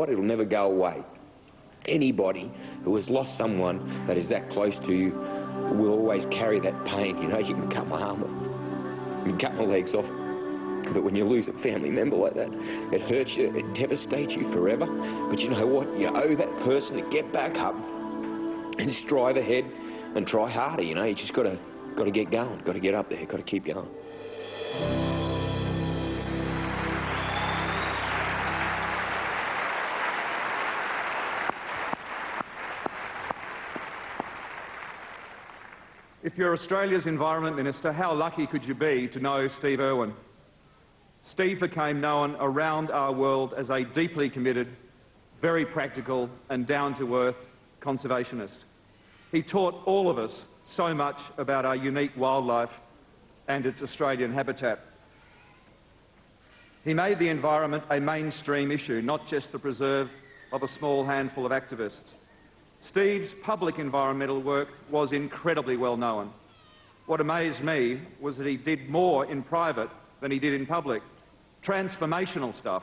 what? It'll never go away. Anybody who has lost someone that is that close to you will always carry that pain. You know, you can cut my arm off, you can cut my legs off, but when you lose a family member like that, it hurts you, it devastates you forever. But you know what? You owe that person to get back up and strive ahead and try harder. You know, you just got to get going, got to get up there, got to keep going. If you're Australia's Environment Minister, how lucky could you be to know Steve Irwin? Steve became known around our world as a deeply committed, very practical and down-to-earth conservationist. He taught all of us so much about our unique wildlife and its Australian habitat. He made the environment a mainstream issue, not just the preserve of a small handful of activists. Steve's public environmental work was incredibly well known. What amazed me was that he did more in private than he did in public. Transformational stuff.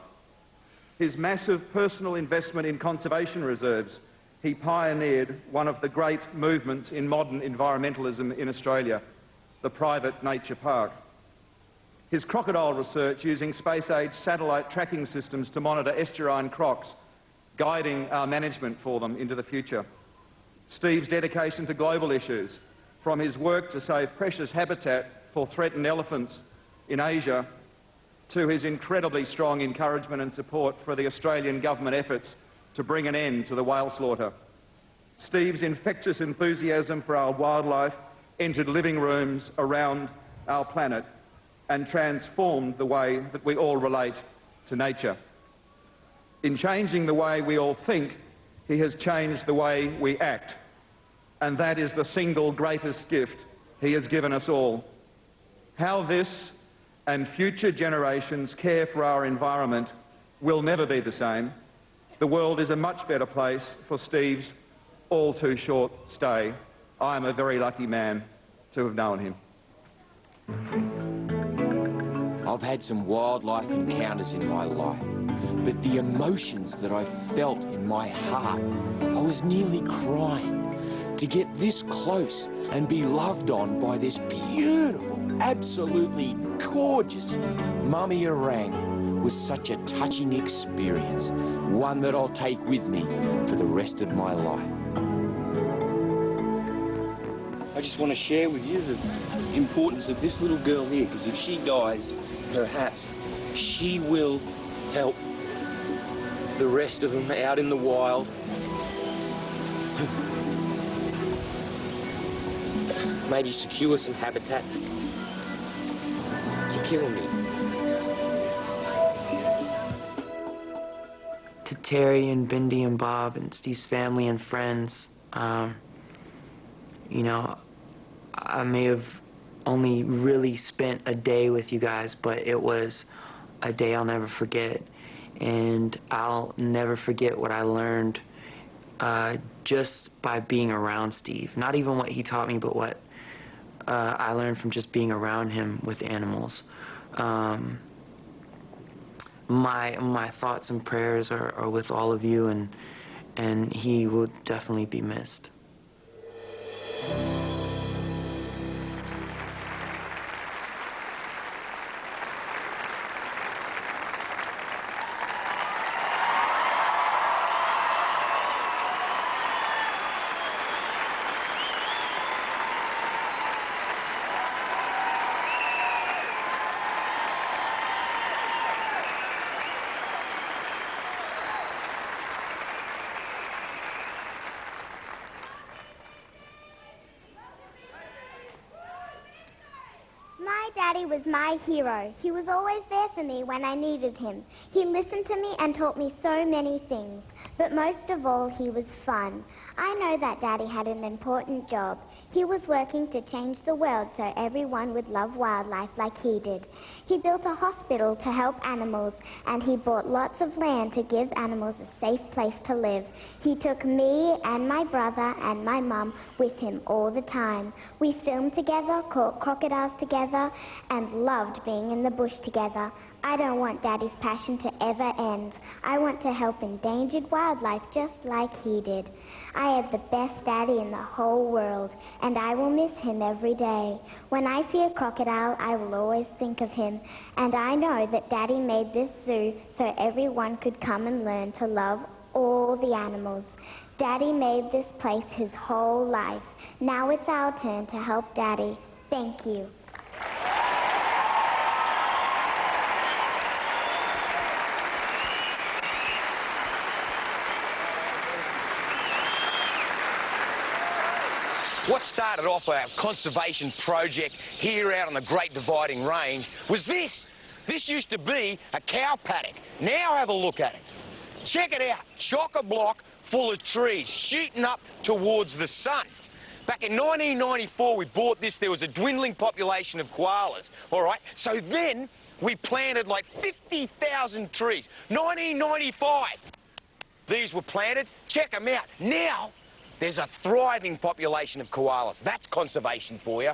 His massive personal investment in conservation reserves. He pioneered one of the great movements in modern environmentalism in Australia, the private nature park. His crocodile research using space-age satellite tracking systems to monitor estuarine crocs, guiding our management for them into the future. Steve's dedication to global issues, from his work to save precious habitat for threatened elephants in Asia, to his incredibly strong encouragement and support for the Australian government efforts to bring an end to the whale slaughter. Steve's infectious enthusiasm for our wildlife entered living rooms around our planet and transformed the way that we all relate to nature. In changing the way we all think, he has changed the way we act. And that is the single greatest gift he has given us all. How this and future generations care for our environment will never be the same. The world is a much better place for Steve's all too short stay. I am a very lucky man to have known him. I've had some wildlife encounters in my life, but the emotions that I felt in my heart, I was nearly crying. To get this close and be loved on by this beautiful, absolutely gorgeous mummy orang was such a touching experience, one that I'll take with me for the rest of my life. I just want to share with you the importance of this little girl here, because if she dies, perhaps she will help the rest of them out in the wild. Maybe secure some habitat. You're killing me. To Terry and Bindi and Bob and Steve's family and friends, you know, I may have only really spent a day with you guys, but it was a day I'll never forget. And I'll never forget what I learned just by being around Steve. Not even what he taught me, but what I learned from just being around him with animals. My thoughts and prayers are with all of you, and he will definitely be missed. My daddy was my hero. He was always there for me when I needed him. He listened to me and taught me so many things. But most of all, he was fun. I know that Daddy had an important job. He was working to change the world so everyone would love wildlife like he did. He built a hospital to help animals, and he bought lots of land to give animals a safe place to live. He took me and my brother and my mum with him all the time. We filmed together, caught crocodiles together, and loved being in the bush together. I don't want Daddy's passion to ever end. I want to help endangered wildlife just like he did. I have the best daddy in the whole world, and I will miss him every day. When I see a crocodile, I will always think of him, and I know that Daddy made this zoo so everyone could come and learn to love all the animals. Daddy made this place his whole life. Now it's our turn to help Daddy. Thank you. What started off our conservation project here out on the Great Dividing Range was this. This used to be a cow paddock. Now have a look at it. Check it out, chock-a-block full of trees shooting up towards the sun. Back in 1994 we bought this, there was a dwindling population of koalas, all right? So then we planted like 50,000 trees. 1995, these were planted, check them out. Now, there's a thriving population of koalas. That's conservation for you.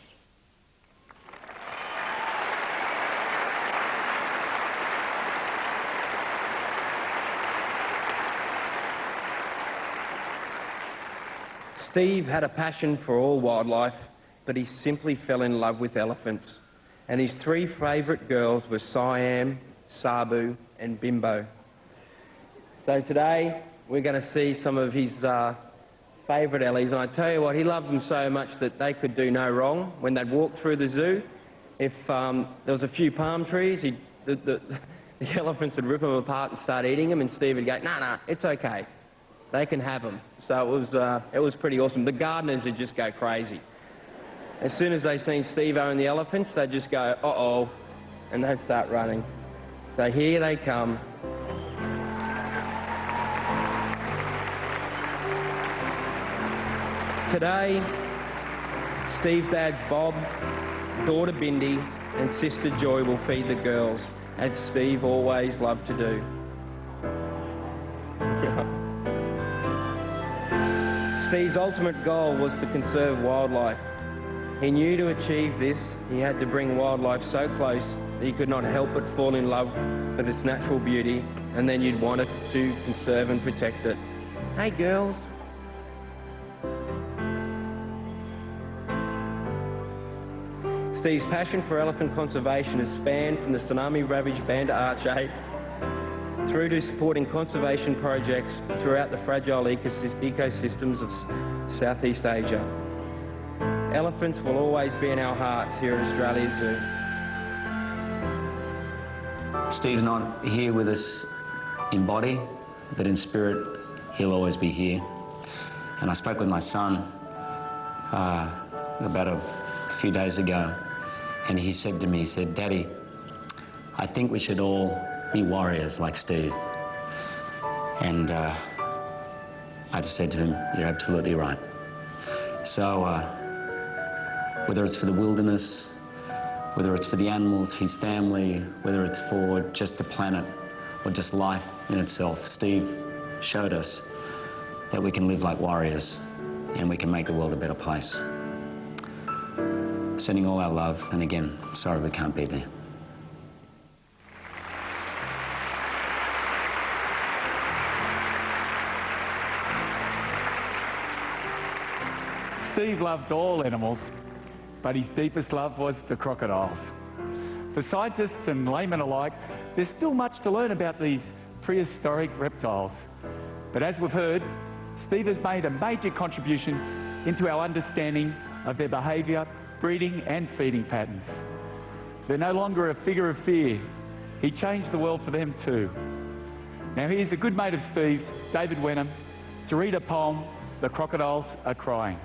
Steve had a passion for all wildlife, but he simply fell in love with elephants. And his three favourite girls were Siam, Sabu and Bimbo. So today we're going to see some of his favourite Ellies, and I tell you what, he loved them so much that they could do no wrong when they'd walk through the zoo. If there was a few palm trees, the elephants would rip them apart and start eating them, and Steve would go, no, it's okay. They can have them. So it was pretty awesome. The gardeners would just go crazy. As soon as they seen Steve-O and the elephants, they'd just go, uh-oh, and they'd start running. So here they come. Today, Steve's dad's Bob, daughter Bindi and sister Joy will feed the girls, as Steve always loved to do. Steve's ultimate goal was to conserve wildlife. He knew to achieve this, he had to bring wildlife so close that he could not help but fall in love with its natural beauty, and then you'd want it to conserve and protect it. Hey girls. Steve's passion for elephant conservation has spanned from the tsunami-ravaged Banda Aceh through to supporting conservation projects throughout the fragile ecosystems of Southeast Asia. Elephants will always be in our hearts here at Australia Zoo. Steve's not here with us in body, but in spirit he'll always be here. And I spoke with my son about a few days ago, and he said to me, he said, "Daddy, I think we should all be warriors like Steve." And I just said to him, "You're absolutely right." So whether it's for the wilderness, whether it's for the animals, his family, whether it's for just the planet or just life in itself, Steve showed us that we can live like warriors and we can make the world a better place. Sending all our love, and again, sorry we can't be there. Steve loved all animals, but his deepest love was the crocodiles. For scientists and laymen alike, there's still much to learn about these prehistoric reptiles. But as we've heard, Steve has made a major contribution into our understanding of their behaviour, breeding and feeding patterns. They're no longer a figure of fear. He changed the world for them too. Now here's a good mate of Steve's, David Wenham, to read a poem, "The Crocodiles Are Crying."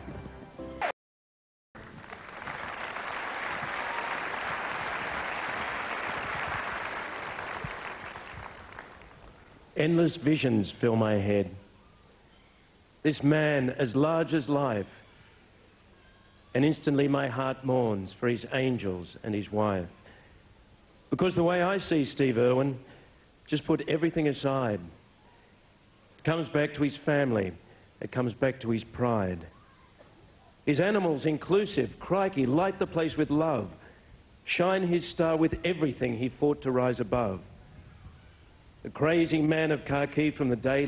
Endless visions fill my head. This man as large as life. And instantly my heart mourns for his angels and his wife. Because the way I see Steve Irwin, just put everything aside. It comes back to his family. It comes back to his pride. His animals inclusive, crikey, light the place with love. shine his star with everything he fought to rise above. The crazy man of khaki from the day